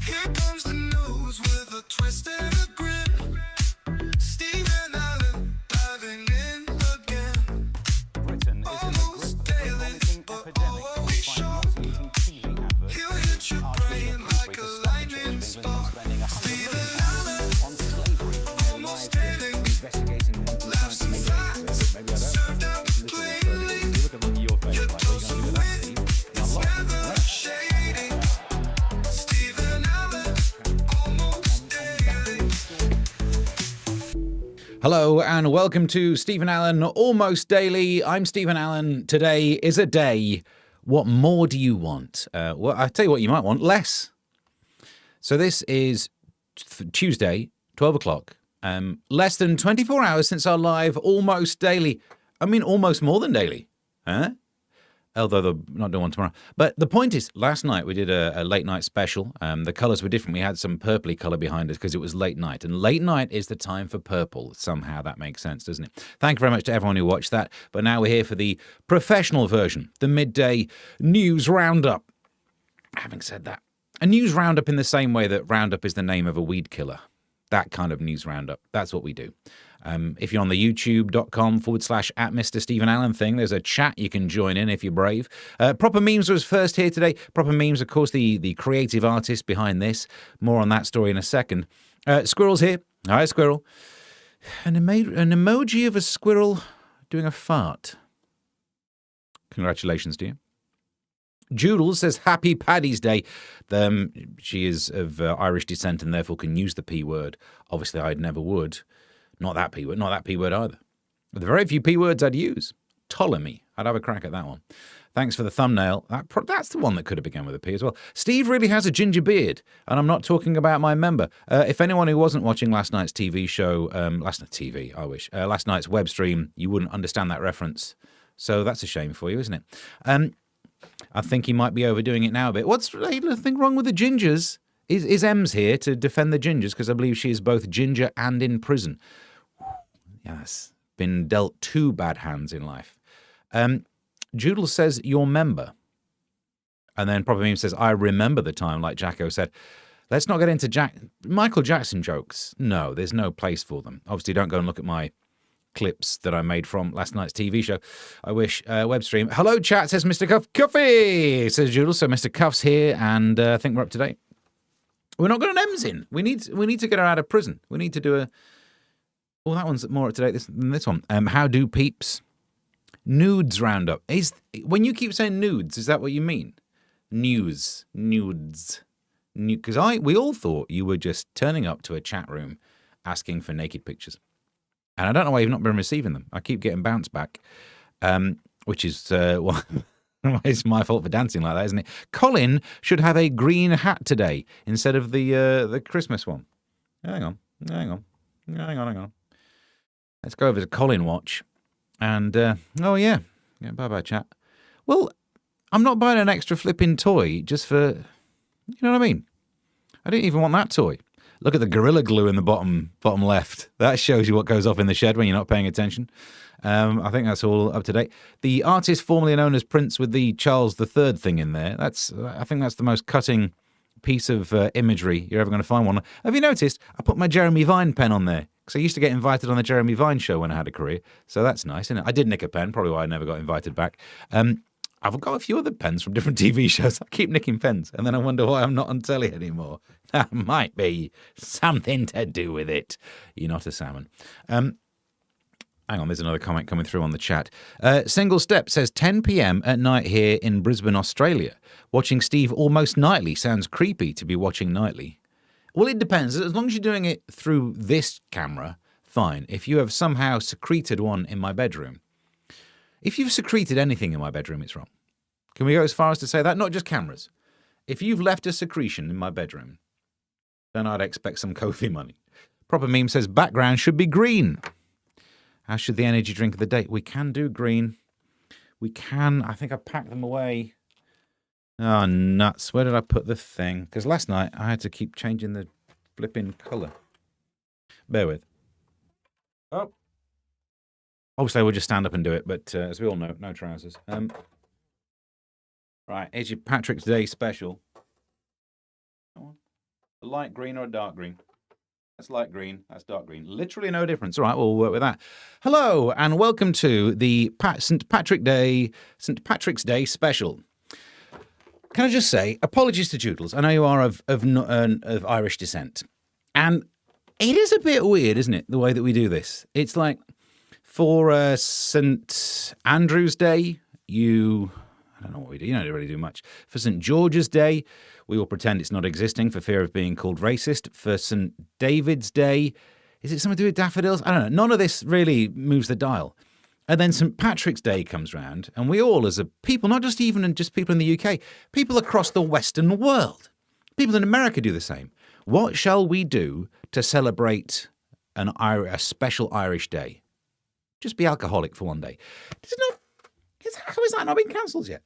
Here comes the news with a twist and a grin. Stephen Allen diving in again. Britain is in the grip of a vomiting epidemic. What we show, he'll hit your brain like a lightning spark. Stephen Allen, on slavery. almost daily, Investigating laughs and facts, served out plainly. Look at your face. Your dose of wit, it's never shady. Stephen Allen, almost daily. Hello and welcome to Stephen Allen Almost Daily. I'm Stephen Allen. Today is a day. What more do you want? Well, I'll tell you what you might want. Less. So this is Tuesday, 12 o'clock. Less than 24 hours since our live Almost Daily. I mean, almost more than daily. Huh? Although they're not doing one tomorrow. But the point is, last night we did a late night special. The colours were different. We had some purpley colour behind us because it was late night. And late night is the time for purple. Somehow that makes sense, doesn't it? Thank you very much to everyone who watched that. But now we're here for the professional version, the midday news roundup. Having said that, a news roundup in the same way that Roundup is the name of a weed killer. That kind of news roundup. That's what we do. If you're on the youtube.com/@Mr. Stephen Allen thing, there's a chat you can join in if you're brave. Proper Memes was first here today. Proper Memes, of course, the creative artist behind this. More on that story in a second. Squirrel's here. Hi, Squirrel. An emoji of a squirrel doing a fart. Congratulations to you. Joodle says Happy Paddy's Day. She is of Irish descent and therefore can use the P word. Obviously, I never would. Not that P word. Not that P word either. But the very few P words I'd use. Ptolemy. I'd have a crack at that one. Thanks for the thumbnail. That's the one that could have begun with a P as well. Steve really has a ginger beard, and I'm not talking about my member. If anyone who wasn't watching last night's TV show, last night's web stream, you wouldn't understand that reference. So that's a shame for you, isn't it? I think he might be overdoing it now a bit. What's the thing wrong with the gingers? Is Ems here to defend the gingers? Because I believe she is both ginger and in prison. Yes, been dealt two bad hands in life. Joodle says, your member. And then Proper Meme says, I remember the time, like Jacko said. Let's not get into Michael Jackson jokes. No, there's no place for them. Obviously, don't go and look at my clips that I made from last night's TV show. I wish. Web stream. Hello, chat, says Mr. Cuff. Cuffy, says Joodle. So Mr. Cuff's here, and I think we're up to date. We're not got an M's in. We need to get her out of prison. We need to do a... Well, that one's more up to date than this one. How do peeps? Nudes roundup. When you keep saying nudes, is that what you mean? Nudes. Because we all thought you were just turning up to a chat room asking for naked pictures. And I don't know why you've not been receiving them. I keep getting bounce back, which is, it's my fault for dancing like that, isn't it? Colin should have a green hat today instead of the Christmas one. Hang on. Let's go over to Colin watch. And, oh yeah, bye-bye, chat. Well, I'm not buying an extra flipping toy just for, you know what I mean? I didn't even want that toy. Look at the Gorilla Glue in the bottom left. That shows you what goes off in the shed when you're not paying attention. I think that's all up to date. The artist formerly known as Prince with the Charles III thing in there. I think that's the most cutting piece of imagery you're ever going to find one. Have you noticed? I put my Jeremy Vine pen on there because I used to get invited on the Jeremy Vine show when I had a career. So that's nice, isn't it? I did nick a pen, probably why I never got invited back. I've got a few other pens from different TV shows. I keep nicking pens, and then I wonder why I'm not on telly anymore. That might be something to do with it. You're not a salmon. Hang on, there's another comment coming through on the chat. Single Step says 10 p.m. at night here in Brisbane, Australia. Watching Steve almost nightly sounds creepy to be watching nightly. Well, it depends. As long as you're doing it through this camera, fine. If you have somehow secreted one in my bedroom, if you've secreted anything in my bedroom, it's wrong. Can we go as far as to say that? Not just cameras. If you've left a secretion in my bedroom, then I'd expect some Kofi money. Proper Meme says background should be green. How should the energy drink of the day? We can do green. We can. I think I packed them away. Oh, nuts. Where did I put the thing? Because last night I had to keep changing the flipping colour. Bear with. Oh. Obviously, I would just stand up and do it, but as we all know, no trousers. Right, here's your Patrick's Day special. A light green or a dark green? That's light green. That's dark green. Literally no difference. All right, we'll work with that. Hello, and welcome to the St. Patrick's Day special. Can I just say, apologies to Joodles. I know you are of Irish descent, and it is a bit weird, isn't it, the way that we do this? It's like for St. Andrew's Day, I don't know what we do. You don't really do much. For St. George's Day, we all pretend it's not existing for fear of being called racist. For St. David's Day, is it something to do with daffodils? I don't know. None of this really moves the dial. And then St. Patrick's Day comes round, and we all, as a people, not just even just people in the UK, people across the Western world, people in America do the same. What shall we do to celebrate a special Irish day? Just be alcoholic for one day. How has that not been cancelled yet?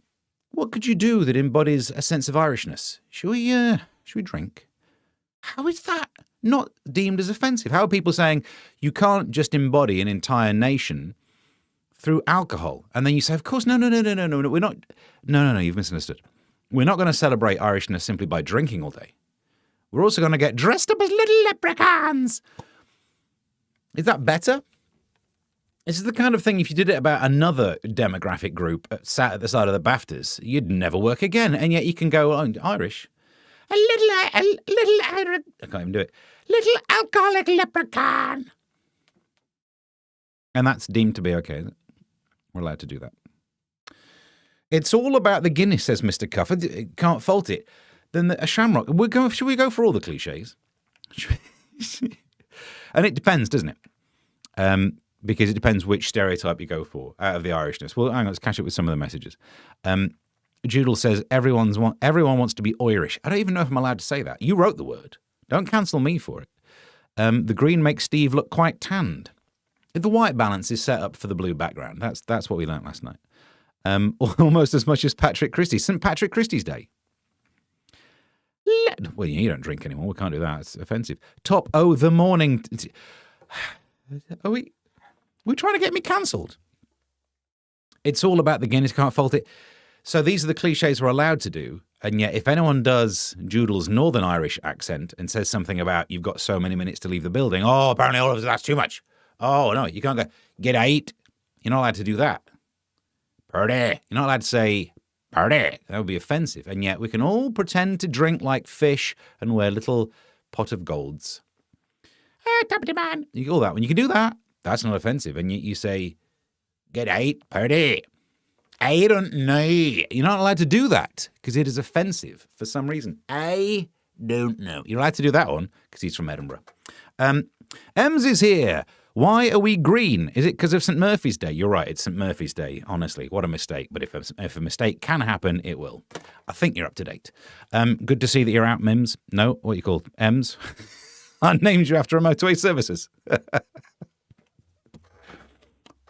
What could you do that embodies a sense of Irishness? Should we drink? How is that not deemed as offensive? How are people saying you can't just embody an entire nation through alcohol? And then you say, of course, no, we're not. No, you've misunderstood. We're not going to celebrate Irishness simply by drinking all day. We're also going to get dressed up as little leprechauns. Is that better? This is the kind of thing, if you did it about another demographic group sat at the side of the BAFTAs, you'd never work again. And yet you can go, oh, Irish. A little Irish. I can't even do it. Little alcoholic leprechaun. And that's deemed to be okay, isn't it? We're allowed to do that. It's all about the Guinness, says Mr. Guff. Can't fault it. Then a shamrock. Should we go for all the cliches? And it depends, doesn't it? Because it depends which stereotype you go for out of the Irishness. Well, hang on, let's catch up with some of the messages. Joodle says, everyone wants to be Irish. I don't even know if I'm allowed to say that. You wrote the word. Don't cancel me for it. The green makes Steve look quite tanned. The white balance is set up for the blue background. That's what we learnt last night. Almost as much as Patrick Christie. St. Patrick Christie's Day. Well, you don't drink anymore. We can't do that. It's offensive. Top O the morning. Are we trying to get me cancelled? It's all about the Guinness, can't fault it. So these are the cliches we're allowed to do. And yet if anyone does Joodle's Northern Irish accent and says something about you've got so many minutes to leave the building, oh, apparently all of that's too much. Oh, no, you can't go, get out. You're not allowed to do that. Party. You're not allowed to say party. That would be offensive. And yet we can all pretend to drink like fish and wear little pot of golds. Tappity man. You all that. When you can do that, that's not offensive. And you say, get out, party. I don't know. You're not allowed to do that because it is offensive for some reason. I don't know. You're allowed to do that one because he's from Edinburgh. Ems is here. Why are we green? Is it because of St. Murphy's Day? You're right, it's St. Murphy's Day. Honestly, what a mistake. But if a mistake can happen, it will. I think you're up to date. Good to see that you're out, Mims. No, what are you called? Ems? I named you after a motorway services.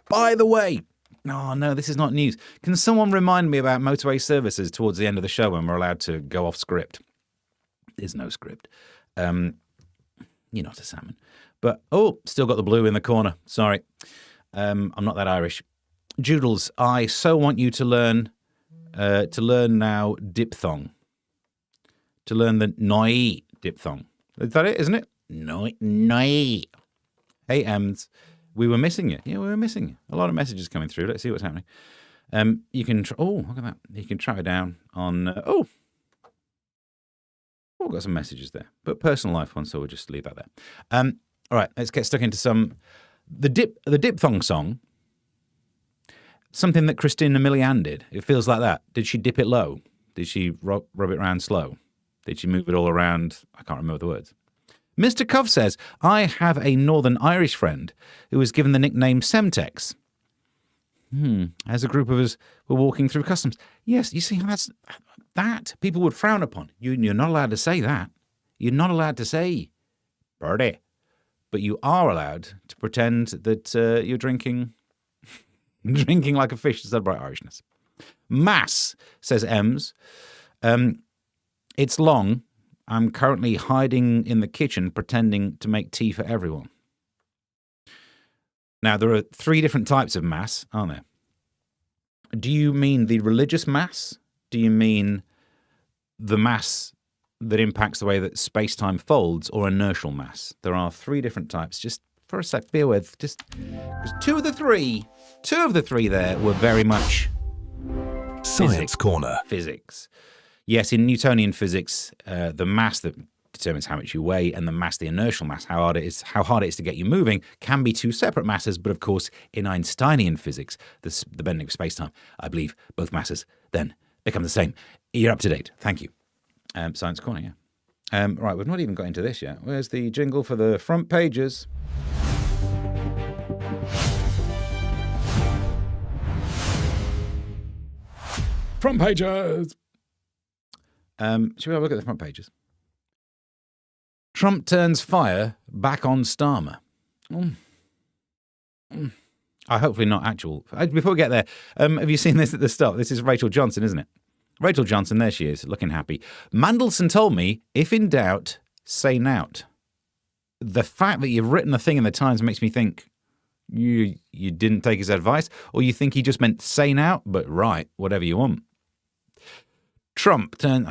By the way, oh no, this is not news. Can someone remind me about motorway services towards the end of the show when we're allowed to go off script? There's no script. You're not a salmon. But, still got the blue in the corner. Sorry. I'm not that Irish. Joodles, I so want you to learn now diphthong. To learn the noi diphthong. Is that it, isn't it? Noi. Hey, Ems. We were missing you. Yeah, we were missing you. A lot of messages coming through. Let's see what's happening. You can... look at that. You can track it down on... we've got some messages there. But personal life ones, so we'll just leave that there. All right, let's get stuck into the diphthong song. Something that Christina Milian did. It feels like that. Did she dip it low? Did she rub it around slow? Did she move it all around? I can't remember the words. Mr. Cove says, I have a Northern Irish friend who was given the nickname Semtex. As a group of us were walking through customs. Yes, you see, that people would frown upon. You're not allowed to say that. You're not allowed to say birdie. But you are allowed to pretend that you're drinking like a fish to celebrate Irishness. Mass, says Ems. It's long. I'm currently hiding in the kitchen pretending to make tea for everyone. Now, there are 3 different types of mass, aren't there? Do you mean the religious mass? Do you mean the mass that impacts the way that space-time folds, or inertial mass? There are 3 different types. Just for a sec, bear with. Just 2 of the 3 there were very much Science Corner. physics. Yes, in Newtonian physics, the mass that determines how much you weigh, and the mass, the inertial mass, how hard it is to get you moving, can be 2 separate masses. But of course, in Einsteinian physics, the bending of space-time, I believe both masses then become the same. You're up to date. Thank you. Science Corner, yeah. Right, we've not even got into this yet. Where's the jingle for the front pages? Front pages! Should we have a look at the front pages? Trump turns fire back on Starmer. Hopefully not actual. Before we get there, have you seen this at the start? This is Rachel Johnson, isn't it? Rachel Johnson, there she is, looking happy. Mandelson told me, if in doubt, say nout. The fact that you've written a thing in the Times makes me think you didn't take his advice, or you think he just meant say nout, but right, whatever you want. Trump turns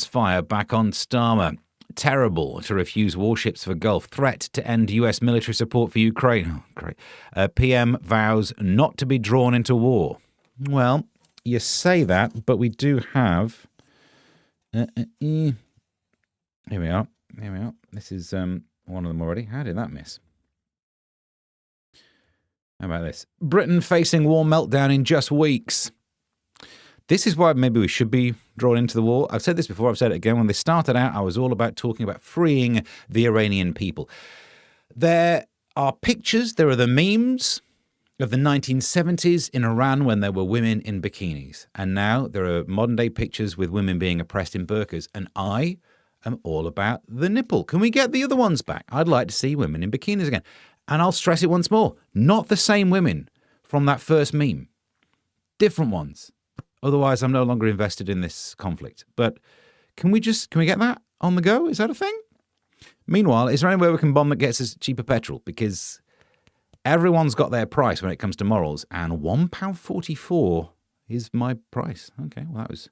fire back on Starmer. Terrible to refuse warships for Gulf. Threat to end US military support for Ukraine. Oh, great. PM vows not to be drawn into war. Well, you say that, but we do have... Here we are. This is one of them already. How did that miss? How about this? Britain facing war meltdown in just weeks. This is why maybe we should be drawn into the war. I've said this before, I've said it again. When they started out, I was all about talking about freeing the Iranian people. There are pictures, there are the memes of the 1970s in Iran when there were women in bikinis. And now there are modern-day pictures with women being oppressed in burqas. And I am all about the nipple. Can we get the other ones back? I'd like to see women in bikinis again. And I'll stress it once more. Not the same women from that first meme. Different ones. Otherwise, I'm no longer invested in this conflict. But can we get that on the go? Is that a thing? Meanwhile, is there any way we can bomb that gets us cheaper petrol? Because everyone's got their price when it comes to morals, and £1.44 is my price. Okay, well, that was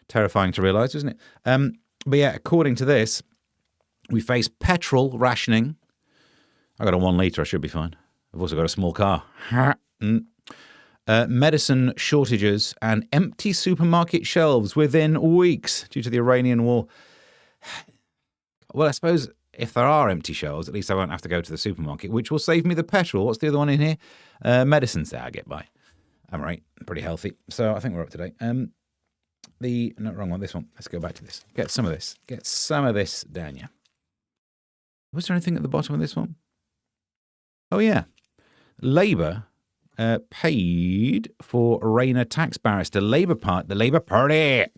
terrifying to realise, isn't it? But yeah, according to this, we face petrol rationing. I got a 1 litre, I should be fine. I've also got a small car. Medicine shortages and empty supermarket shelves within weeks due to the Iranian war. Well, I suppose if there are empty shelves, at least I won't have to go to the supermarket, which will save me the petrol. What's the other one in here? Medicines there I get by. I'm right, pretty healthy. So I think we're up to date. No, wrong one, this one. Let's go back to this. Get some of this. Get some of this down, yeah. Was there anything at the bottom of this one? Oh, yeah. Labour paid for Rayner tax barrister. The Labour Party. I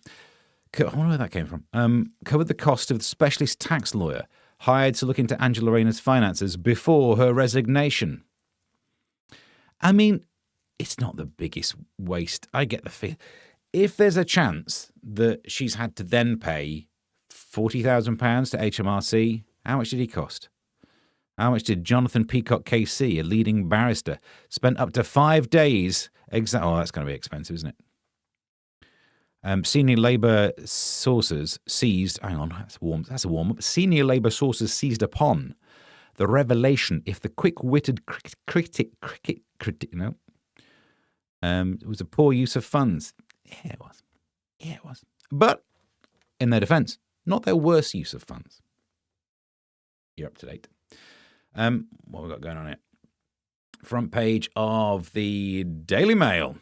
wonder where that came from. Covered the cost of the specialist tax lawyer hired to look into Angela Rayner's finances before her resignation. I mean, it's not the biggest waste. I get the feel. If there's a chance that she's had to then pay £40,000 to HMRC, how much did he cost? How much did Jonathan Peacock KC, a leading barrister, spend up to 5 days? Oh, that's going to be expensive, isn't it? Senior Labour sources seized. Hang on, that's a warm up. Senior Labour sources seized upon the revelation if the quick-witted critic. It was a poor use of funds. Yeah, it was. But in their defence, not their worst use of funds. You're up to date. What have we got going on here? Front page of the Daily Mail.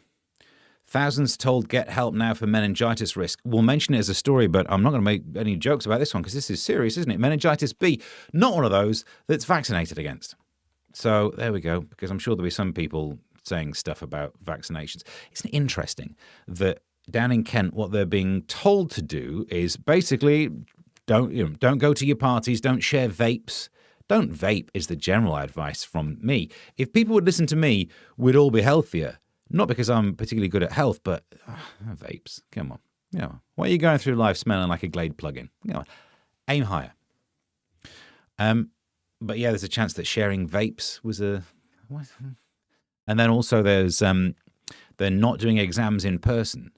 Thousands told get help now for meningitis risk. We'll mention it as a story, but I'm not going to make any jokes about this one because this is serious, isn't it? Meningitis B, not one of those that's vaccinated against. So there we go, because I'm sure there'll be some people saying stuff about vaccinations. Isn't it interesting that down in Kent, what they're being told to do is basically don't go to your parties, don't share vapes. Don't vape is the general advice from me. If people would listen to me, we'd all be healthier. Not because I'm particularly good at health, but vapes. Come on. Why are you going through life smelling like a Glade plug-in? Aim higher. But yeah, there's a chance that sharing vapes was a... What? And then also there's they're not doing exams in person,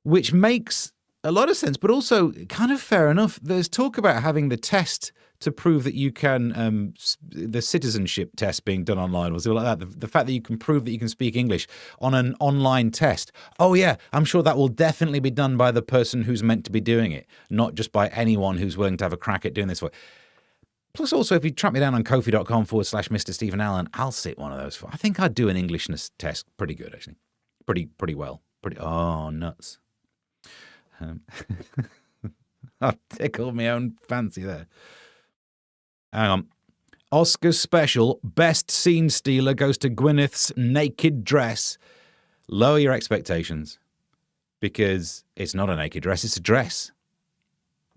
which makes a lot of sense, but also kind of fair enough. There's talk about having the test to prove that you can, the citizenship test being done online or something like that. The fact that you can prove that you can speak English on an online test. Oh yeah, I'm sure that will definitely be done by the person who's meant to be doing it, not just by anyone who's willing to have a crack at doing this. Plus, also, if you track me down on Ko-fi.com/Mr. Stephen Allen, I'll sit one of those. I think I'd do an Englishness test pretty good, actually. Pretty well. Oh, nuts. I tickled my own fancy there. Hang on. Oscar special, best scene stealer goes to Gwyneth's naked dress. Lower your expectations, because it's not a naked dress, it's a dress.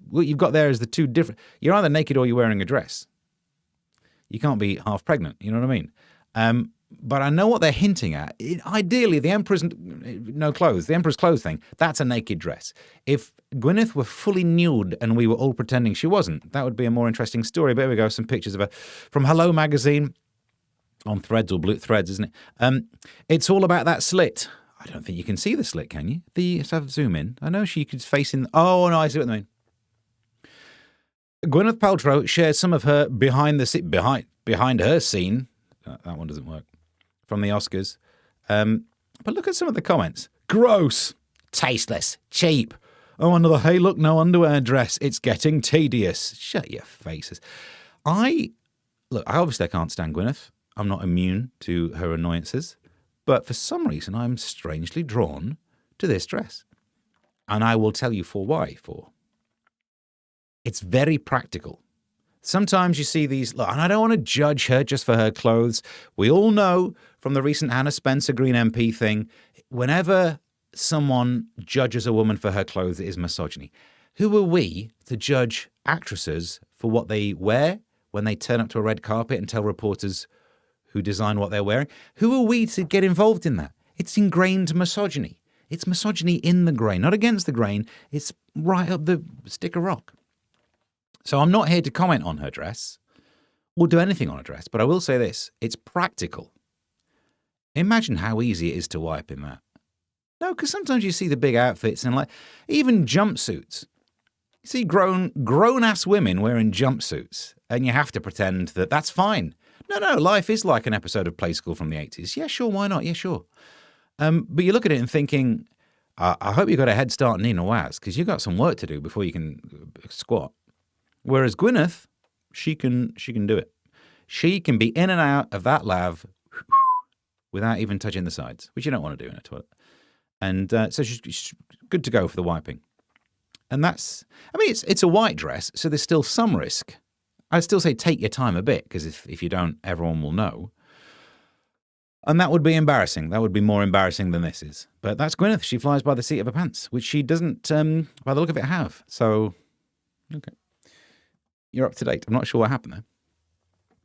What you've got there is the two different... You're either naked or you're wearing a dress. You can't be half pregnant, you know what I mean? But I know what they're hinting at. Ideally, the Emperor's no clothes, the Emperor's clothes thing, that's a naked dress. If Gwyneth were fully nude and we were all pretending she wasn't, that would be a more interesting story. But here we go, some pictures of her from Hello magazine on Threads or Blue Threads, isn't it? It's all about that slit. I don't think you can see the slit, can you? Let's have a zoom in. I know she could face in... Oh, no, I see what I mean. Gwyneth Paltrow shares some of her behind her scene. That one doesn't work. From the Oscars. But look at some of the comments. Gross. Tasteless. Cheap. Oh, another hey look, no underwear dress. It's getting tedious. Shut your faces. Obviously I can't stand Gwyneth. I'm not immune to her annoyances. But for some reason I'm strangely drawn to this dress. And I will tell you why. It's very practical. Sometimes you see these, and I don't want to judge her just for her clothes. We all know from the recent Hannah Spencer Green MP thing, whenever someone judges a woman for her clothes, it is misogyny. Who are we to judge actresses for what they wear when they turn up to a red carpet and tell reporters who design what they're wearing? Who are we to get involved in that? It's ingrained misogyny. It's misogyny in the grain, not against the grain. It's right up the stick of rock. So I'm not here to comment on her dress or do anything on her dress, but I will say this. It's practical. Imagine how easy it is to wipe in that. No, because sometimes you see the big outfits and even jumpsuits. You see grown-ass women wearing jumpsuits and you have to pretend that that's fine. No, life is like an episode of Play School from the 80s. Yeah, sure, why not? Yeah, sure. But you look at it and thinking, I hope you got a head start on Nina Waz, because you've got some work to do before you can squat. Whereas Gwyneth, she can do it. She can be in and out of that lav without even touching the sides, which you don't want to do in a toilet. And so she's good to go for the wiping. And it's a white dress, so there's still some risk. I'd still say take your time a bit, because if you don't, everyone will know. And that would be embarrassing. That would be more embarrassing than this is. But that's Gwyneth. She flies by the seat of her pants, which she doesn't, by the look of it, have. So, okay. You're up to date. I'm not sure what happened there.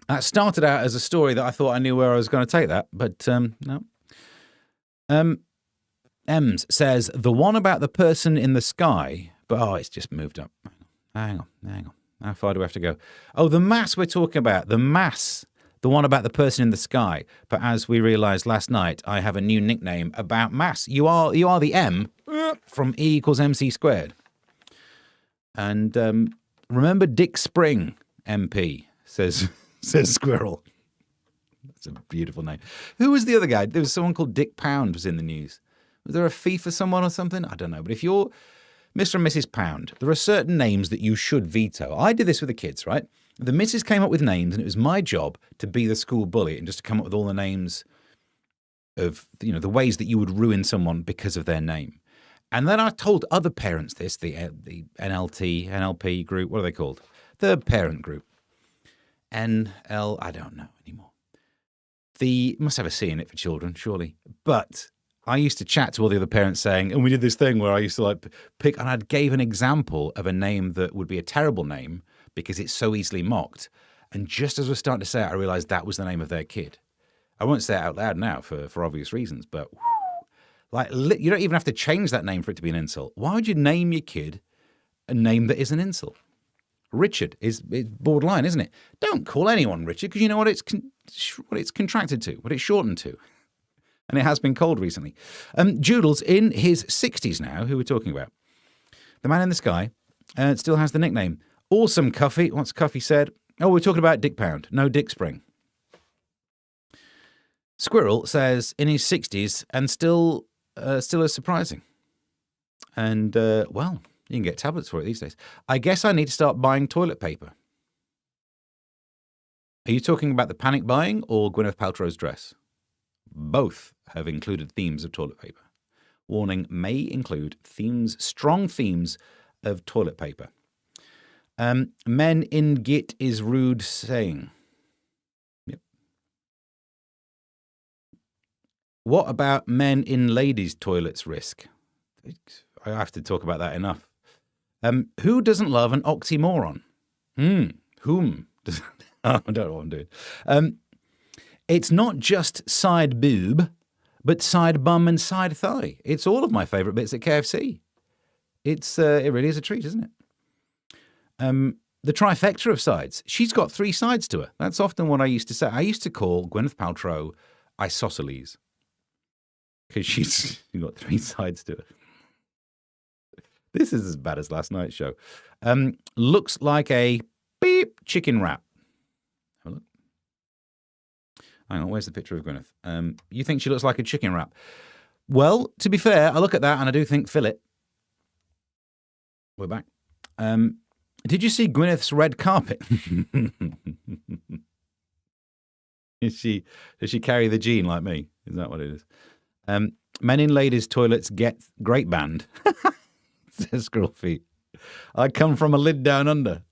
That started out as a story that I thought I knew where I was going to take that, but no. Ems says, the one about the person in the sky, but it's just moved up. Hang on. How far do we have to go? Oh, the mass we're talking about. The mass. The one about the person in the sky. But as we realised last night, I have a new nickname about mass. You are the M from E equals MC squared. And remember Dick Spring, MP, says Squirrel. That's a beautiful name. Who was the other guy? There was someone called Dick Pound was in the news. Was there a fee for someone or something? I don't know. But if you're Mr. and Mrs. Pound, there are certain names that you should veto. I did this with the kids, right? The missus came up with names, and it was my job to be the school bully and just to come up with all the names of, the ways that you would ruin someone because of their name. And then I told other parents this, the NLP group, what are they called? The parent group. I don't know anymore. Must have a C in it for children, surely. But I used to chat to all the other parents saying, and we did this thing where I used to pick, and I gave an example of a name that would be a terrible name because it's so easily mocked. And just as we're starting to say it, I realized that was the name of their kid. I won't say it out loud now for obvious reasons, but you don't even have to change that name for it to be an insult. Why would you name your kid a name that is an insult? Richard is borderline, isn't it? Don't call anyone Richard because you know what it's contracted to, what it's shortened to. And it has been cold recently. Joodles in his 60s now, who we're talking about. The man in the sky still has the nickname. Awesome, Cuffy. What's Cuffy said? Oh, we're talking about Dick Pound. No Dick Spring. Squirrel says in his 60s and still as surprising. And, well, you can get tablets for it these days. I guess I need to start buying toilet paper. Are you talking about the panic buying or Gwyneth Paltrow's dress? Both have included themes of toilet paper. Warning, may include strong themes of toilet paper. Men in git is rude saying. Yep. What about men in ladies' toilets risk? I have to talk about that enough. Who doesn't love an oxymoron? Whom? I don't know what I'm doing. It's not just side boob, but side bum and side thigh. It's all of my favourite bits at KFC. It really is a treat, isn't it? The trifecta of sides. She's got 3 sides to her. That's often what I used to say. I used to call Gwyneth Paltrow isosceles because she's got 3 sides to her. This is as bad as last night's show. Looks like a beep chicken wrap. Have a look. Hang on, where's the picture of Gwyneth? You think she looks like a chicken wrap? Well, to be fair, I look at that and I do think fillet. We're back. Did you see Gwyneth's red carpet? Does she carry the gene like me? Is that what it is? Men in ladies' toilets get great band. Says Squirrel Feet. I come from a lid down under.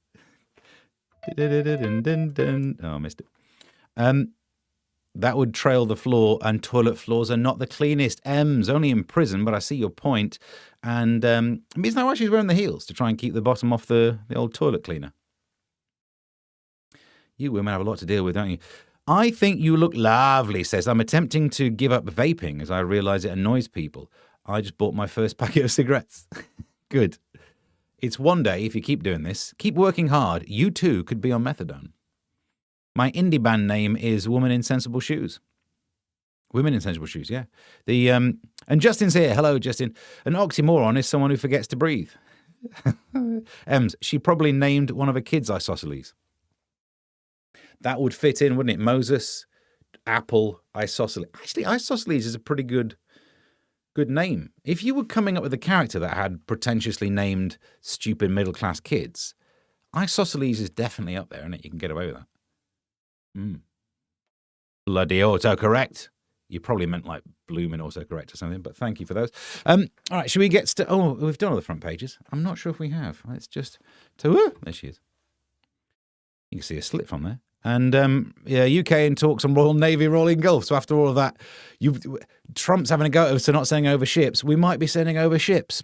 Oh, I missed it. That would trail the floor, and toilet floors are not the cleanest. M's only in prison, but I see your point. And isn't that why she's wearing the heels? To try and keep the bottom off the old toilet cleaner. You women have a lot to deal with, don't you? I think you look lovely, says. I'm attempting to give up vaping as I realise it annoys people. I just bought my first packet of cigarettes. Good. It's one day, if you keep doing this, keep working hard, you too could be on methadone. My indie band name is Woman in Sensible Shoes. Women in Sensible Shoes, yeah. And Justin's here. Hello, Justin. An oxymoron is someone who forgets to breathe. Ems, she probably named one of her kids isosceles. That would fit in, wouldn't it? Moses, Apple, isosceles. Actually, isosceles is a pretty good name. If you were coming up with a character that had pretentiously named stupid middle-class kids, isosceles is definitely up there, isn't it? You can get away with that. Bloody autocorrect. You probably meant like blooming autocorrect or something, but thank you for those. All right, should we get we've done all the front pages. I'm not sure if we have. Let's just... there she is. You can see a slit from there. And, UK in talks on Royal Navy rolling Gulf. So after all of that, Trump's having a go at us for not sending over ships. We might be sending over ships.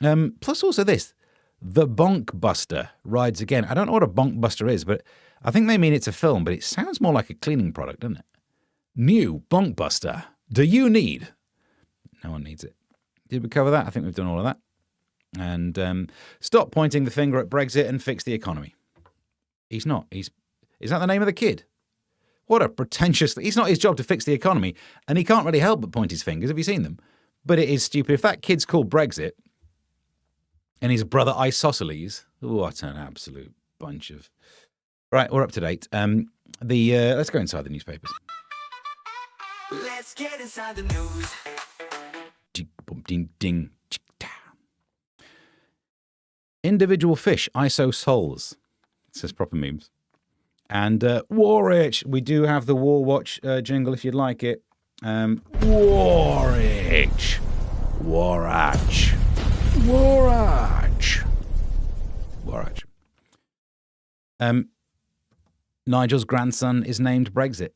Plus also this, the Bonk Buster rides again. I don't know what a Bonk Buster is, but I think they mean it's a film, but it sounds more like a cleaning product, doesn't it? New Bonk Buster. Do you need? No one needs it. Did we cover that? I think we've done all of that. And stop pointing the finger at Brexit and fix the economy. He's not. Is that the name of the kid? What a pretentious... It's not his job to fix the economy, and he can't really help but point his fingers. Have you seen them? But it is stupid. If that kid's called Brexit and his brother isosceles, what an absolute bunch of... Right, we're up to date. Let's go inside the newspapers. Let's get inside the news. Ding, ding, individual fish, ISO souls. It says proper memes. And Warwich, we do have the War Watch jingle if you'd like it. Warwich. Warwich. Warwich. Warwich. Nigel's grandson is named Brexit.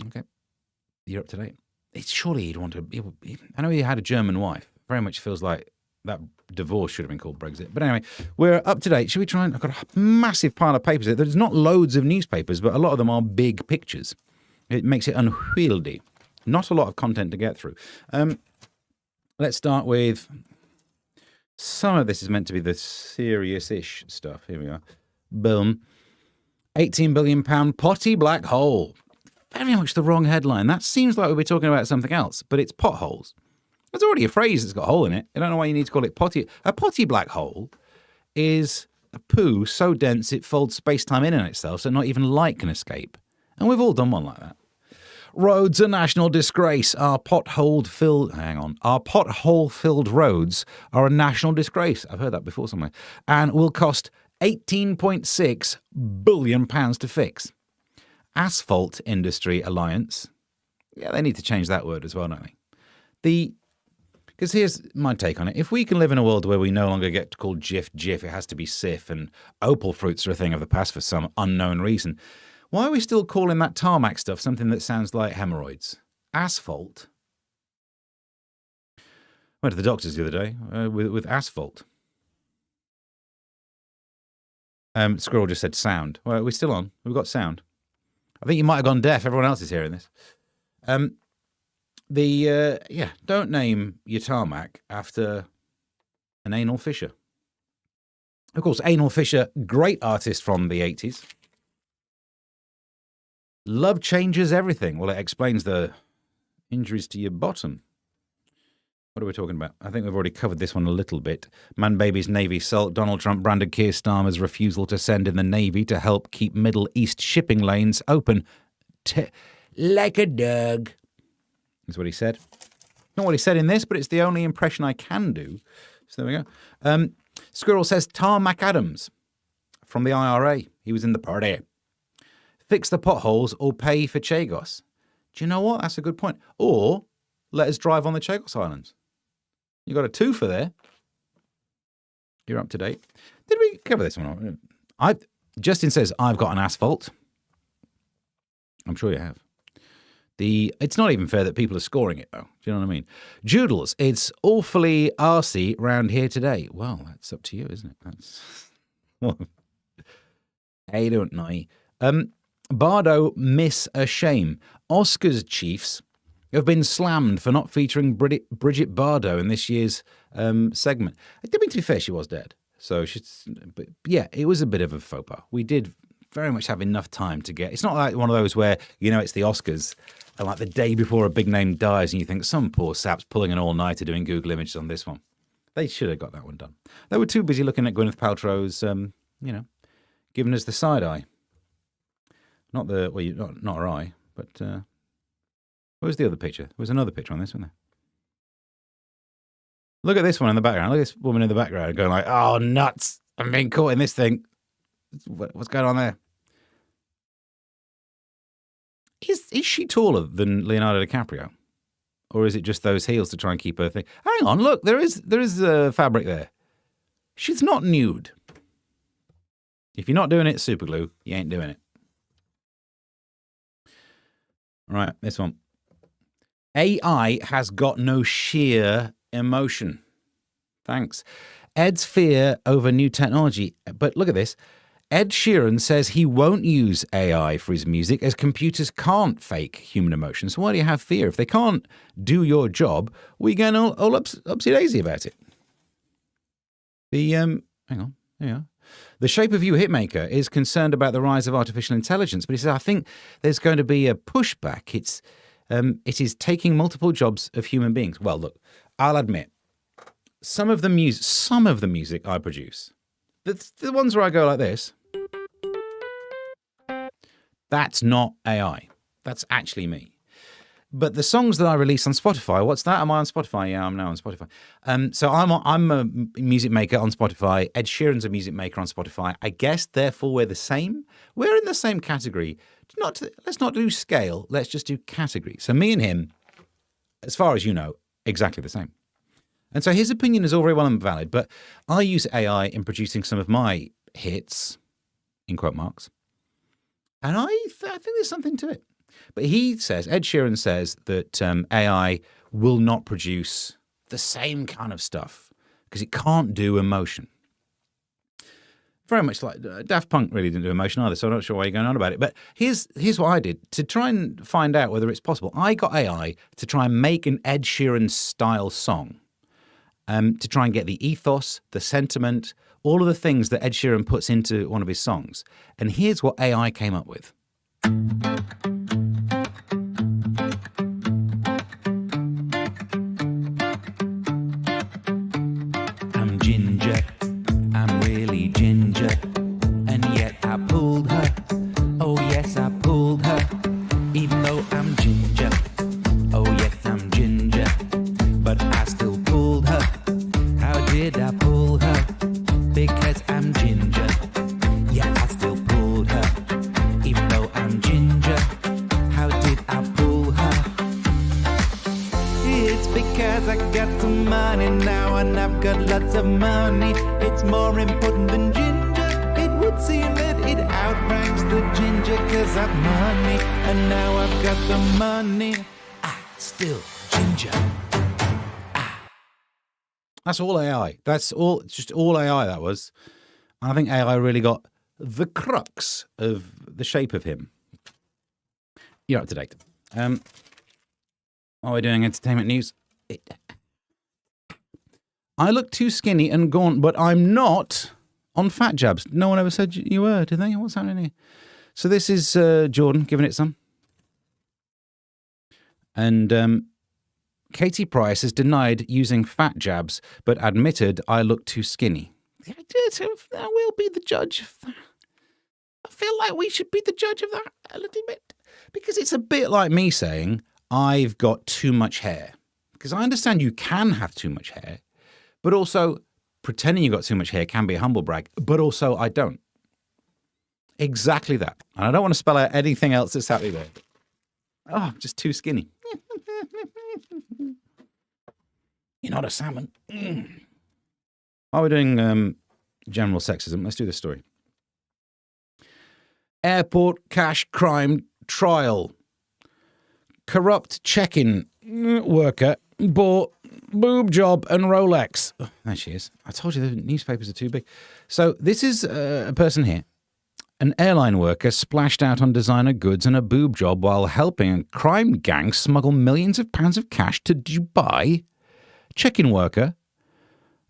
Okay. You're up to date. Surely he'd want to... I know he had a German wife. Very much feels like that divorce should have been called Brexit. But anyway, we're up to date. Should we try and... I've got a massive pile of papers here. There's not loads of newspapers, but a lot of them are big pictures. It makes it unwieldy. Not a lot of content to get through. Let's start with Some of this is meant to be the serious-ish stuff. Here we are. Boom. £18 billion potty black hole. Very much the wrong headline. That seems like we'll be talking about something else, but it's potholes. There's already a phrase that's got a hole in it. I don't know why you need to call it potty. A potty black hole is a poo so dense it folds space-time in on itself so not even light can escape. And we've all done one like that. Roads a national disgrace. Our pothole-filled roads are a national disgrace. I've heard that before somewhere. And will cost £18.6 billion to fix. Asphalt Industry Alliance. Yeah, they need to change that word as well, don't they? Because here's my take on it. If we can live in a world where we no longer get called GIF, it has to be SIF, and opal fruits are a thing of the past for some unknown reason, why are we still calling that tarmac stuff something that sounds like hemorrhoids? Asphalt? Went to the doctors the other day with asphalt. Squirrel just said sound. Well, we're still on. We've got sound. I think you might have gone deaf. Everyone else is hearing this. Don't name your tarmac after an anal fissure. Of course, Anal Fisher, great artist from the 80s. Love changes everything. Well, it explains the injuries to your bottom. What are we talking about? I think we've already covered this one a little bit. Man baby's Navy salt. Donald Trump branded Keir Starmer's refusal to send in the Navy to help keep Middle East shipping lanes open. Like a dog. Is what he said. Not what he said in this, but it's the only impression I can do. So there we go. Squirrel says Tarmac Adams from the IRA. He was in the party. Fix the potholes or pay for Chagos. Do you know what? That's a good point. Or let us drive on the Chagos Islands. You got a twofer there. You're up to date. Did we cover this one? Justin says, I've got an asphalt. I'm sure you have. It's not even fair that people are scoring it, though. Do you know what I mean? Joodles, it's awfully arsey round here today. Well, that's up to you, isn't it? That's... I don't know. Bardo miss a shame. Oscars chiefs have been slammed for not featuring Bridget Bardo in this year's segment. I mean, to be fair, she was dead. So but yeah, it was a bit of a faux pas. We did very much have enough time to get... It's not like one of those where, it's the Oscars, and like the day before a big name dies and you think, some poor sap's pulling an all-nighter doing Google images on this one. They should have got that one done. They were too busy looking at Gwyneth Paltrow's, giving us the side eye. Not her eye, but what was the other picture? There was another picture on this, wasn't there? Look at this one in the background. Look at this woman in the background going like, oh, nuts. I'm being caught in this thing. What's going on there? Is she taller than Leonardo DiCaprio? Or is it just those heels to try and keep her thing? Hang on, look, there is fabric there. She's not nude. If you're not doing it super glue, you ain't doing it. Right, this one. AI has got no sheer emotion. Thanks. Ed's fear over new technology. But look at this. Ed Sheeran says he won't use AI for his music as computers can't fake human emotion. So why do you have fear? If they can't do your job, we get all upsy-daisy about it. Hang on, yeah. The Shape of You hitmaker is concerned about the rise of artificial intelligence, but he says, I think there's going to be a pushback. It is taking multiple jobs of human beings. Well, look, I'll admit, some of the music I produce, the ones where I go like this, that's not AI. That's actually me. But the songs that I release on Spotify, what's that? Am I on Spotify? Yeah, I'm now on Spotify. So I'm a music maker on Spotify. Ed Sheeran's a music maker on Spotify. I guess, therefore, we're the same. We're in the same category. Let's not do scale. Let's just do category. So me and him, as far as you know, exactly the same. And so his opinion is all very well and valid, but I use AI in producing some of my hits, in quote marks. And I think there's something to it. But Ed Sheeran says that AI will not produce the same kind of stuff because it can't do emotion. Very much like Daft Punk really didn't do emotion either, so I'm not sure why you're going on about it. But here's what I did to try and find out whether it's possible. I got AI to try and make an Ed Sheeran style song. to try and get the ethos, the sentiment, all of the things that Ed Sheeran puts into one of his songs. And here's what AI came up with. I'm ginger, I'm really ginger, and yet I pulled her. Oh yes, I pulled her, even though I'm ginger. Oh yes, I'm ginger, but I still pulled her. How did I pull her? Because I'm ginger. Yeah, I still pulled her, even though I'm ginger. How did I pull her? It's because I got some money now, and I've got lots of money. It's more important than ginger. It would seem that it outranks the ginger, cause I've money, and now I've got the money. Still ginger. That's all AI. That's all, just all AI that was. And I think AI really got the crux of the shape of him. You're up to date. While we're doing entertainment news, I look too skinny and gaunt, but I'm not on fat jabs. No one ever said you were, did they? What's happening here? So this is Jordan giving it some. And Katie Price has denied using fat jabs, but admitted I look too skinny. I will be the judge of that. I feel like we should be the judge of that a little bit. Because it's a bit like me saying, I've got too much hair. Because I understand you can have too much hair, but also pretending you've got too much hair can be a humble brag, but also I don't. Exactly that. And I don't want to spell out anything else that's happening there. Oh, I'm just too skinny. You're not a salmon. While we're doing general sexism, let's do this story. Airport cash crime trial. Corrupt check-in worker bought boob job and Rolex. Oh, there she is. I told you the newspapers are too big. So this is a person here. An airline worker splashed out on designer goods and a boob job while helping a crime gang smuggle millions of pounds of cash to Dubai. Check-in worker.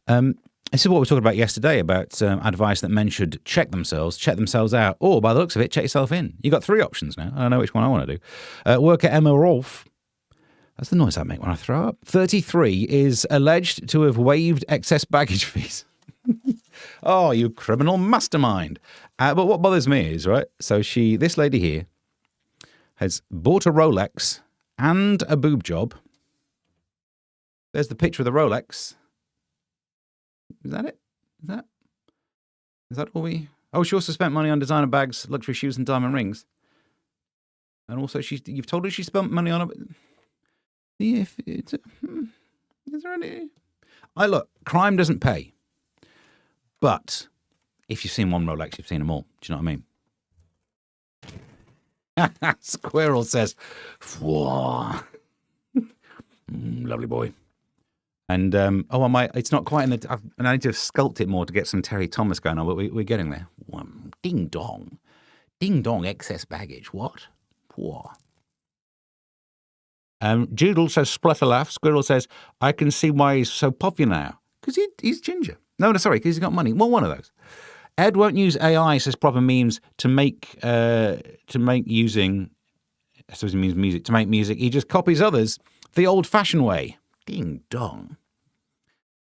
This is what we were talking about yesterday, about advice that men should check themselves out, or by the looks of it, check yourself in. You've got three options now. I don't know which one I want to do. Worker Emma Rolfe. That's the noise I make when I throw up. 33 is alleged to have waived excess baggage fees. Oh, you criminal mastermind. But what bothers me is, right, so this lady here has bought a Rolex and a boob job. There's the picture of the Rolex. Is that it? Is that all we... Oh, she also spent money on designer bags, luxury shoes and diamond rings. And also, you've told her she spent money on is there any... Look, crime doesn't pay. But if you've seen one Rolex, you've seen them all. Do you know what I mean? Squirrel says, lovely boy. And, it's not quite in the... I need to sculpt it more to get some Terry Thomas going on, but we're getting there. Ding dong. Ding dong, excess baggage. What? Joodle says, splutter laugh. Squirrel says, I can see why he's so popular now. Because he's ginger. No, sorry, because he's got money. Well, one of those. Ed won't use AI, says proper memes, to make using... I suppose he means music. To make music, he just copies others the old-fashioned way. Ding dong.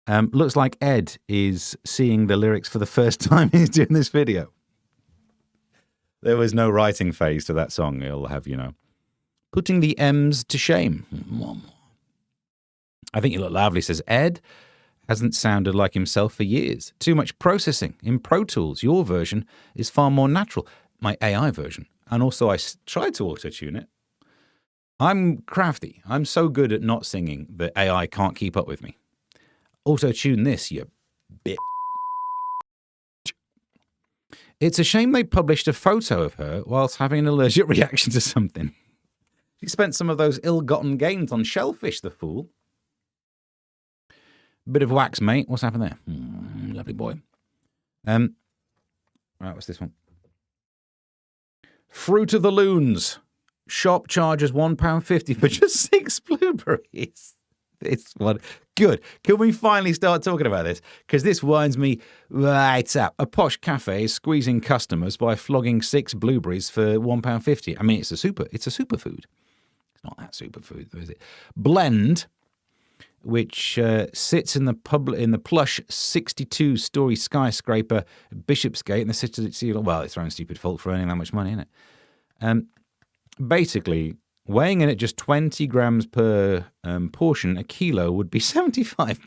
Looks like Ed is seeing the lyrics for the first time he's doing this video. There was no writing phase to that song, he'll have you know. Putting the M's to shame. I think you look lovely, says Ed. Hasn't sounded like himself for years. Too much processing. In Pro Tools, your version is far more natural. My AI version. And also I tried to auto-tune it. I'm crafty. I'm so good at not singing that AI can't keep up with me. Auto-tune this, you bitch. It's a shame they published a photo of her whilst having an allergic reaction to something. She spent some of those ill-gotten gains on shellfish, the fool. Bit of wax, mate. What's happened there? Lovely boy. Right, what's this one? Fruit of the Loons. Shop charges £1.50 for just 6 blueberries. This one. Good. Can we finally start talking about this? Because this winds me right up. A posh cafe is squeezing customers by flogging 6 blueberries for £1.50. I mean, it's a superfood. It's not that superfood, though, is it? Blend, which sits in the plush 62-story skyscraper Bishopsgate in the city. Well, it's their own stupid fault for earning that much money, isn't it? Basically, weighing in at just 20 grams per portion, a kilo would be £75.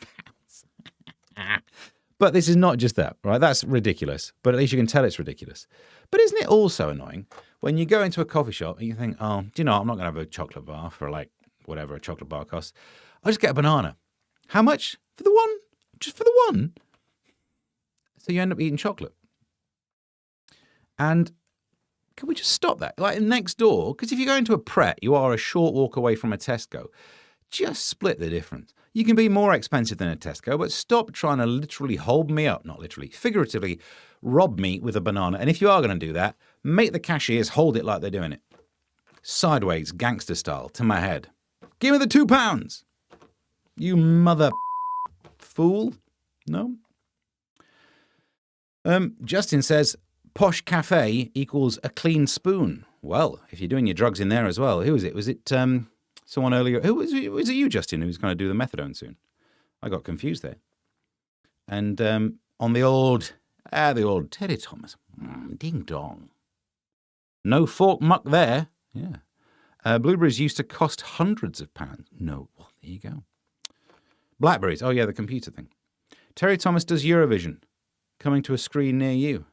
But this is not just that, right? That's ridiculous. But at least you can tell it's ridiculous. But isn't it also annoying when you go into a coffee shop and you think, oh, do you know, I'm not going to have a chocolate bar for like whatever a chocolate bar costs. I'll just get a banana. How much? For the one? Just for the one? So you end up eating chocolate. And can we just stop that? Like next door, because if you go into a Pret, you are a short walk away from a Tesco. Just split the difference. You can be more expensive than a Tesco, but stop trying to literally hold me up, not literally, figuratively, rob me with a banana. And if you are going to do that, make the cashiers hold it like they're doing it. Sideways, gangster style, to my head. Give me the £2. You mother fool. No? Justin says, posh cafe equals a clean spoon. Well, if you're doing your drugs in there as well. Who was it? Was it someone earlier? Who was it? Was it you, Justin, who's going to do the methadone soon? I got confused there. And on the old Teddy Thomas. Ding dong. No fork muck there. Yeah. Blueberries used to cost hundreds of pounds. No. Well, there you go. Blackberries. Oh, yeah, the computer thing. Terry Thomas does Eurovision. Coming to a screen near you.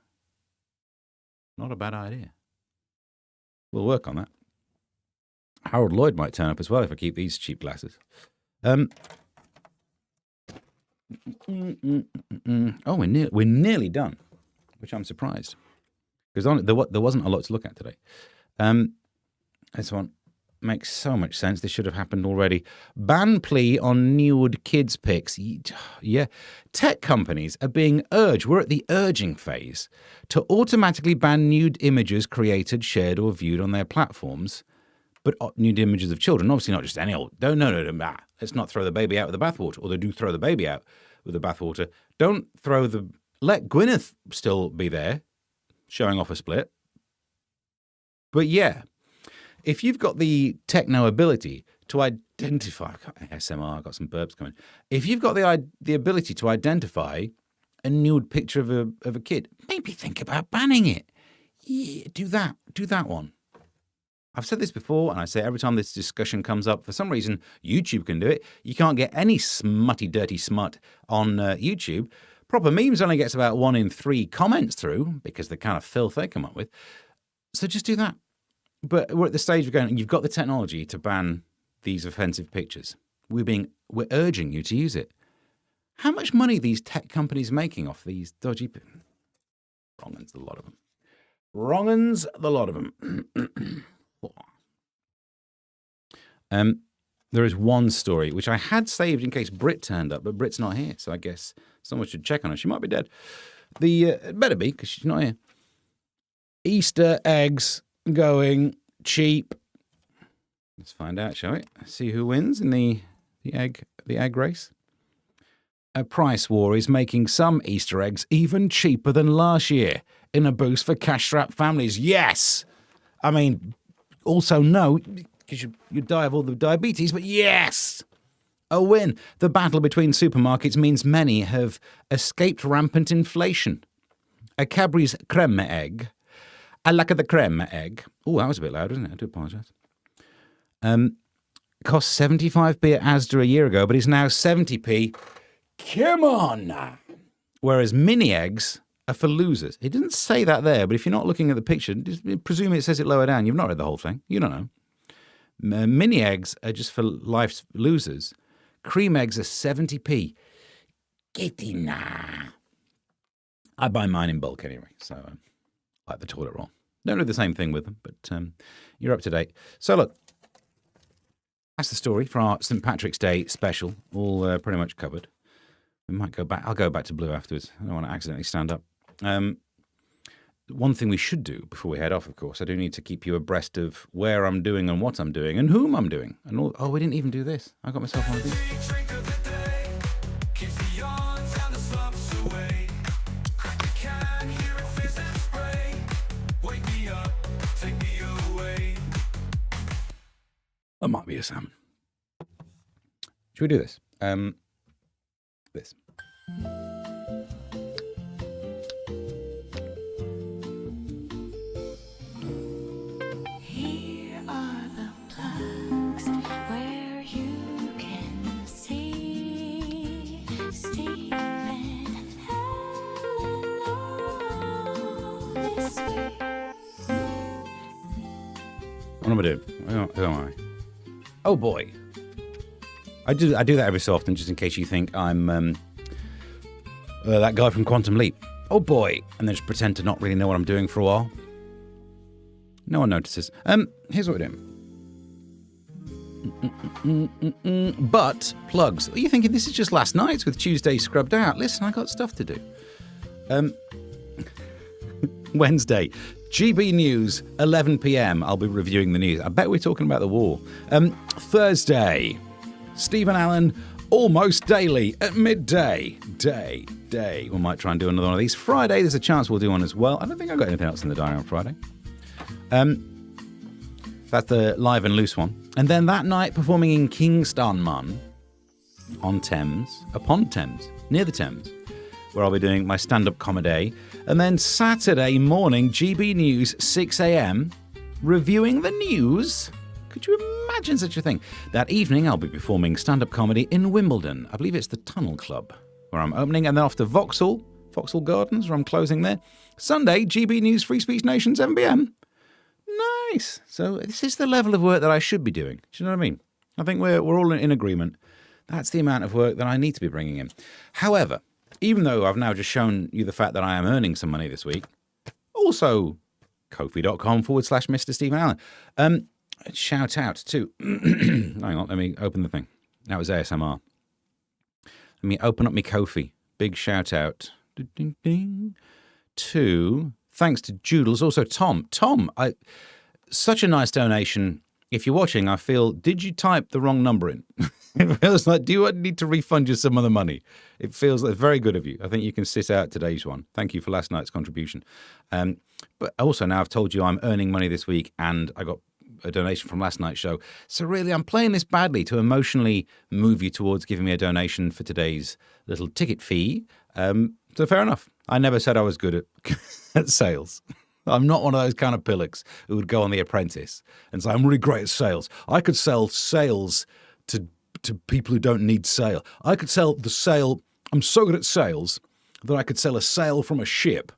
Not a bad idea. We'll work on that. Harold Lloyd might turn up as well if I keep these cheap glasses. Oh, we're nearly done, which I'm surprised. Because there wasn't a lot to look at today. This one makes so much sense. This should have happened already. Ban plea on nude kids pics. Yeah. Tech companies are being urged, we're at the urging phase, to automatically ban nude images created, shared or viewed on their platforms. But nude images of children, obviously not just any old. No. Let's not throw the baby out with the bathwater. Or they do throw the baby out with the bathwater. Let Gwyneth still be there, showing off a split. But yeah, if you've got the techno ability to identify, ASMR, I've got some burps coming. If you've got the ability to identify a nude picture of a kid, maybe think about banning it. Yeah, do that one. I've said this before, and I say every time this discussion comes up, for some reason, YouTube can do it. You can't get any smutty, dirty smut on YouTube. Proper memes only gets about 1 in 3 comments through because the kind of filth they come up with. So just do that. But we're at the stage we're going, you've got the technology to ban these offensive pictures. We're urging you to use it. How much money are these tech companies making off these dodgy... Wrong-uns, the lot of them. Wrong-uns, the lot of them. There is one story which I had saved in case Brit turned up, but Brit's not here, so I guess someone should check on her. She might be dead. It better be, because she's not here. Easter eggs going cheap. Let's find out, shall we? See who wins in the egg race. A price war is making some Easter eggs even cheaper than last year in a boost for cash-strapped families. Yes! I mean, also no, because you die of all the diabetes, but yes! A win. The battle between supermarkets means many have escaped rampant inflation. A Cadbury's creme egg. I like the creme egg. Oh, that was a bit loud, wasn't it? I do apologise. Cost 75p at Asda a year ago, but is now 70p. Come on! Whereas mini eggs are for losers. It doesn't say that there, but if you're not looking at the picture, just presume it says it lower down. You've not read the whole thing. You don't know. Mini eggs are just for life's losers. Cream eggs are 70p. Kitty nah. I buy mine in bulk anyway, so I like the toilet roll. Don't do the same thing with them, but you're up to date. So look, that's the story for our St. Patrick's Day special. All pretty much covered. We might go back. I'll go back to blue afterwards. I don't want to accidentally stand up. one thing we should do before we head off, of course, I do need to keep you abreast of where I'm doing and what I'm doing and whom I'm doing. And all, oh, we didn't even do this. I got myself on a thing. Drink of the day, keeps the yawns and the slumps away. Crack the can, hear it fizz and spray. Wake me up, take me away. That might be a salmon. Should we do this? This. Here are the plugs where you can see Steve and Helen all this week. What am I doing? Who am I? Oh boy. I do that every so often, just in case you think I'm that guy from Quantum Leap. Oh boy, and then just pretend to not really know what I'm doing for a while. No one notices. Here's what we're doing. But plugs. Are you thinking this is just last night's with Tuesday scrubbed out? Listen, I got stuff to do. Wednesday, GB News, 11 p.m. I'll be reviewing the news. I bet we're talking about the war. Thursday, Stephen Allen, almost daily at midday. Day. We might try and do another one of these. Friday, there's a chance we'll do one as well. I don't think I've got anything else in the diary on Friday. That's the live and loose one. And then that night, performing in Kingstonman upon Thames, near the Thames, where I'll be doing my stand-up comedy. And then Saturday morning, GB News, 6 a.m., reviewing the news. Could you imagine such a thing? That evening, I'll be performing stand-up comedy in Wimbledon. I believe it's the Tunnel Club, where I'm opening. And then off to Vauxhall Gardens, where I'm closing there. Sunday, GB News, Free Speech Nation, 7 p.m. Nice. So this is the level of work that I should be doing. Do you know what I mean? I think we're all in agreement. That's the amount of work that I need to be bringing in. However, even though I've now just shown you the fact that I am earning some money this week, also Ko-fi.com/Mr. Stephen Allen. Shout out to, hang on, let me open the thing. That was ASMR. Let me open up my Ko-fi. Big shout out to, thanks to Joodles, also Tom. Tom, such a nice donation. If you're watching, I feel, did you type the wrong number in? It feels like, do you need to refund you some of the money? It feels like very good of you. I think you can sit out today's one. Thank you for last night's contribution. But also now I've told you I'm earning money this week and I got a donation from last night's show. So really, I'm playing this badly to emotionally move you towards giving me a donation for today's little ticket fee. So fair enough. I never said I was good at sales. I'm not one of those kind of pillocks who would go on The Apprentice and say, I'm really great at sales. I could sell sales to people who don't need sale. I could sell the sail. I'm so good at sales that I could sell a sail from a ship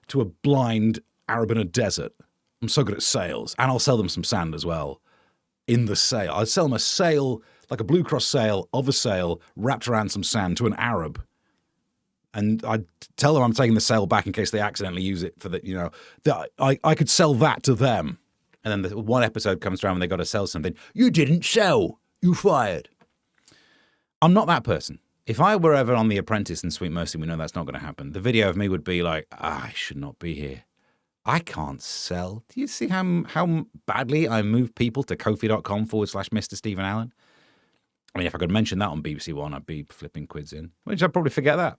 to a blind Arab in a desert. I'm so good at sales. And I'll sell them some sand as well in the sail. I'd sell them a sail, like a Blue Cross sail of a sail wrapped around some sand to an Arab. And I'd tell them I'm taking the sail back in case they accidentally use it for the, you know, that I could sell that to them. And then one episode comes around when they got to sell something. You didn't sell. You fired. I'm not that person. If I were ever on The Apprentice and Sweet Mercy, we know that's not going to happen. The video of me would be like, I should not be here. I can't sell. Do you see how badly I move people to Ko-fi.com/Mr. Stephen Allen? I mean, if I could mention that on BBC One, I'd be flipping quids in. Which I'd probably forget that.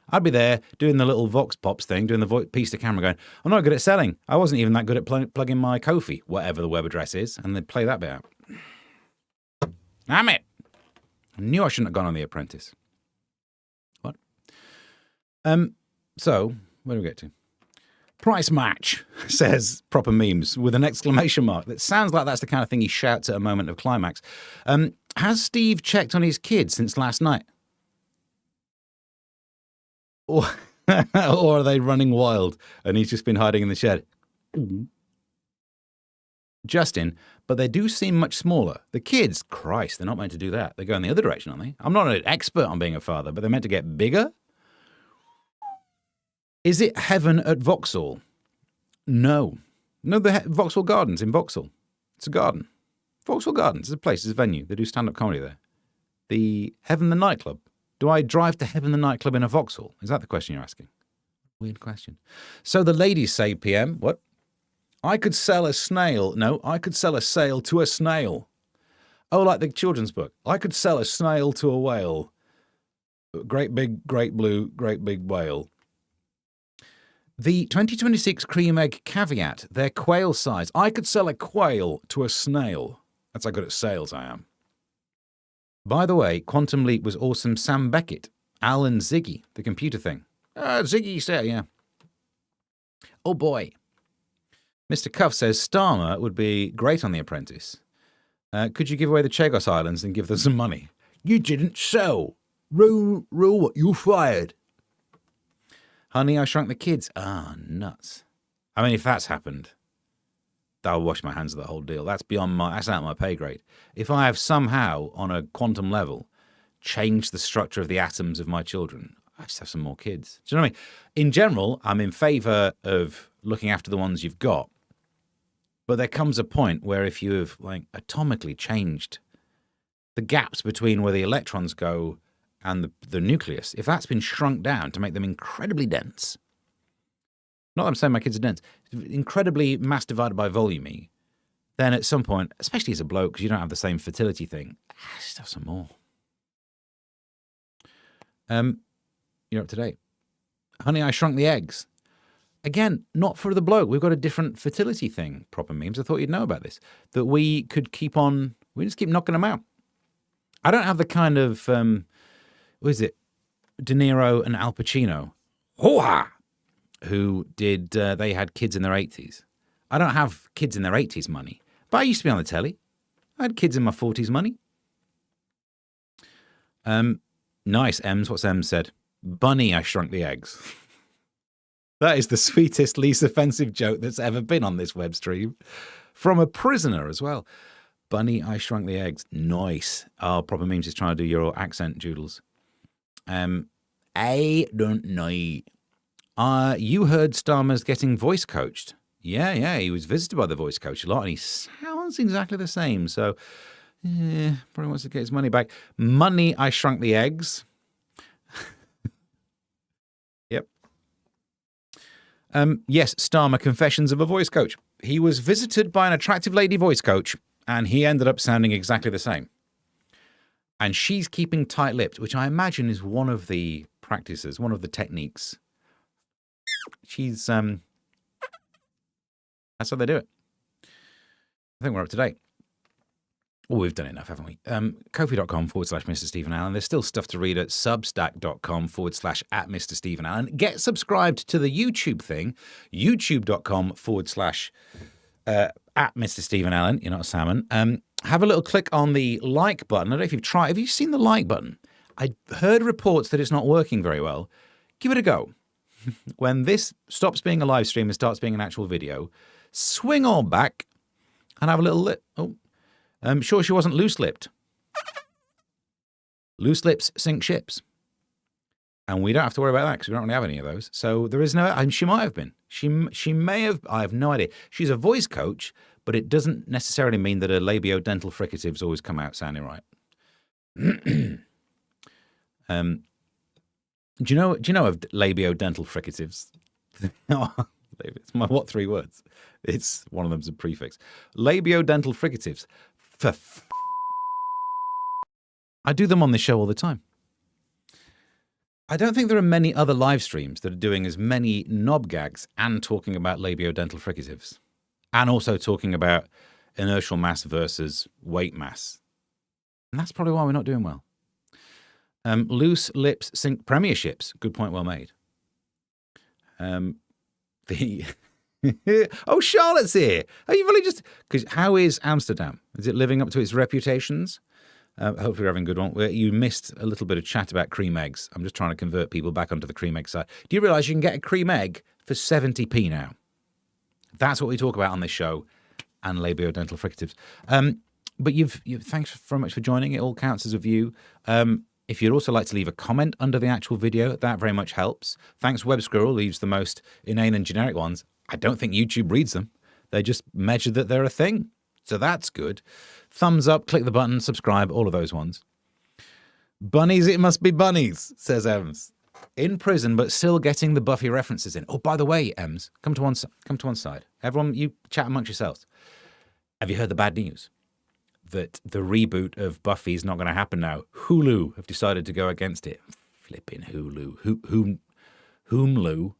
I'd be there doing the little Vox Pops thing, doing the piece to camera going, I'm not good at selling. I wasn't even that good at plugging my Ko-fi, whatever the web address is, and they'd play that bit out. Damn it. I knew I shouldn't have gone on The Apprentice. What? So, where do we get to? Price match, says Proper Memes, with an exclamation mark. That sounds like that's the kind of thing he shouts at a moment of climax. Has Steve checked on his kids since last night? Or are they running wild and he's just been hiding in the shed? Justin, but they do seem much smaller. The kids, Christ, they're not meant to do that. They go in the other direction, aren't they? I'm not an expert on being a father, but they're meant to get bigger? Is it heaven at Vauxhall? No. No, the Vauxhall Gardens in Vauxhall. It's a garden. Vauxhall Gardens is a place, it's a venue. They do stand-up comedy there. The Heaven the Nightclub. Do I drive to Heaven the Nightclub in a Vauxhall? Is that the question you're asking? Weird question. So the ladies say, PM, what? I could sell a snail. No, I could sell a sail to a snail. Oh, like the children's book. I could sell a snail to a whale. Great big, great blue, great big whale. The 2026 cream egg caveat, they're quail size. I could sell a quail to a snail. That's how good at sales I am. By the way, Quantum Leap was awesome. Sam Beckett, Alan Ziggy, the computer thing. Ziggy said, yeah. Oh boy. Mr. Cuff says Starmer would be great on The Apprentice. Could you give away the Chagos Islands and give them some money? You didn't sell. Rule what? You fired. Honey, I Shrunk the Kids. Ah, nuts. I mean, if that's happened, I'll wash my hands of the whole deal. That's that's out of my pay grade. If I have somehow, on a quantum level, changed the structure of the atoms of my children, I just have some more kids. Do you know what I mean? In general, I'm in favour of looking after the ones you've got. But there comes a point where if you have atomically changed the gaps between where the electrons go and the nucleus, if that's been shrunk down to make them incredibly dense, not that I'm saying my kids are dense, incredibly mass divided by volume, then at some point, especially as a bloke, because you don't have the same fertility thing, just have some more. You're up to date. Honey, I Shrunk the Eggs. Again, not for the bloke. We've got a different fertility thing, proper memes. I thought you'd know about this. That we could keep on, we just keep knocking them out. I don't have the kind of, what is it? De Niro and Al Pacino. Hoo-ha! Who did, they had kids in their 80s. I don't have kids in their 80s money, but I used to be on the telly. I had kids in my 40s money. Nice, Ems. What's Ems said? Bunny, I Shrunk the Eggs. That is the sweetest, least offensive joke that's ever been on this web stream. From a prisoner as well. Bunny, I Shrunk the Eggs. Nice. Oh, proper memes is trying to do your accent, Joodles. I don't know. You heard Starmer's getting voice coached. Yeah, he was visited by the voice coach a lot, and he sounds exactly the same. So, probably wants to get his money back. Money, I Shrunk the Eggs. Yep. Yes, Starmer, Confessions of a Voice Coach. He was visited by an attractive lady voice coach, and he ended up sounding exactly the same. And she's keeping tight-lipped, which I imagine is one of the practices, one of the techniques. She's, that's how they do it. I think we're up to date. Oh, we've done enough, haven't we? Ko-fi.com/Mr. Stephen Allen. There's still stuff to read at substack.com/@Mr. Stephen Allen. Get subscribed to the YouTube thing, youtube.com/@Mr. Stephen Allen. You're not a salmon. Have a little click on the like button. I don't know if you've tried. Have you seen the like button? I heard reports that it's not working very well. Give it a go. When this stops being a live stream and starts being an actual video, swing on back and have a little lip. Oh, I'm sure she wasn't loose-lipped. Loose lips sink ships. And we don't have to worry about that because we don't really have any of those. So there is no, she might have been. She may have, I have no idea. She's a voice coach, but it doesn't necessarily mean that her labiodental fricatives always come out sounding right. Do you know of labiodental fricatives? It's my what 3 words? It's one of them's a prefix. Labiodental fricatives. I do them on this show all the time. I don't think there are many other live streams that are doing as many knob gags and talking about labiodental fricatives, and also talking about inertial mass versus weight mass. And that's probably why we're not doing well. Loose lips sink premierships. Good point, well made. Oh, Charlotte's here. Are you really just... Because how is Amsterdam? Is it living up to its reputations? Hopefully you're having a good one. You missed a little bit of chat about cream eggs. I'm just trying to convert people back onto the cream egg side. Do you realise you can get a cream egg for 70p now? That's what we talk about on this show, and labiodental fricatives. But thanks very much for joining. It all counts as a view. If you'd also like to leave a comment under the actual video, that very much helps. Thanks, Web Squirrel leaves the most inane and generic ones. I don't think YouTube reads them. They just measure that they're a thing. So that's good. Thumbs up, click the button, subscribe, all of those ones. Bunnies, it must be bunnies, says Evans. in prison, but still getting the Buffy references in. Oh, by the way, Ems, come to one side. Everyone, you chat amongst yourselves. Have you heard the bad news? That the reboot of Buffy is not going to happen now. Hulu have decided to go against it. Flipping Hulu. Whomlu.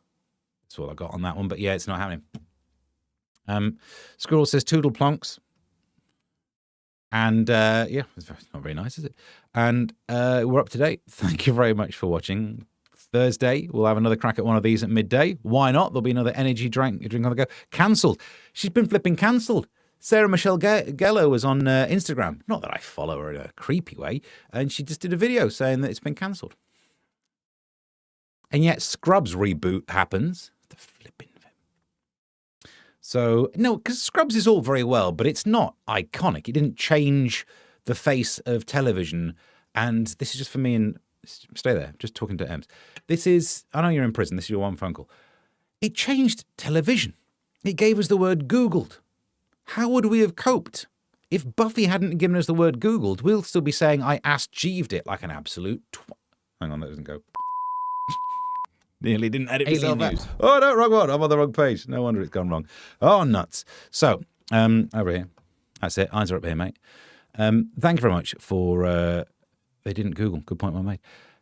That's all I got on that one. But yeah, it's not happening. Squirrel says Toodle Plonks. And yeah, it's not very nice, is it? And we're up to date. Thank you very much for watching. Thursday, we'll have another crack at one of these at midday. Why not? There'll be another energy drink on the go. Cancelled. She's been flipping cancelled. Sarah Michelle Gellar was on Instagram. Not that I follow her in a creepy way. And she just did a video saying that it's been cancelled. And yet Scrubs reboot happens. The flipping thing. So, no, because Scrubs is all very well, but it's not iconic. It didn't change the face of television. And this is just for me and... Stay there, just talking to Ems. This is... I know you're in prison. This is your one phone call. It changed television. It gave us the word Googled. How would we have coped? If Buffy hadn't given us the word Googled, we'll still be saying, I asked Jeeved it like an absolute Hang on, that doesn't go. Nearly didn't edit myself out. Oh, no, wrong one. I'm on the wrong page. No wonder it's gone wrong. Oh, nuts. So, over here. That's it. Eyes are up here, mate. Thank you very much for... they didn't Google. Good point well made.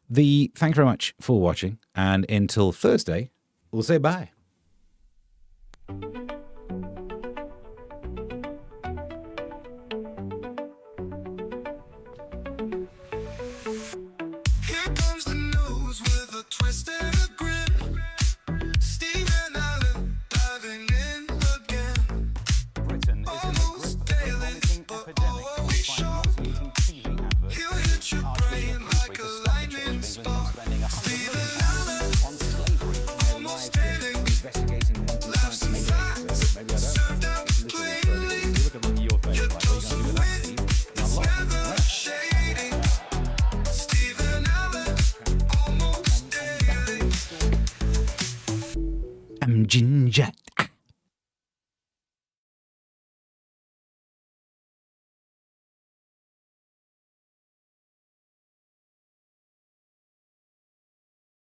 Thank you very much for watching. And until Thursday, we'll say bye. Here comes the news with a twist and a grin. Stephen Allen diving in again. Britain is in the grip of a vomiting epidemic caused by nauseating TV adverts. He'll hit your brain like a lightning spark. Stephen Allen On slavery. almost daily. Investigating Laughs and facts served up plainly. Look at your face. Like, what are you going to do with that, Steve? It's never shady. Stephen Allen almost daily. I'm Ginjat.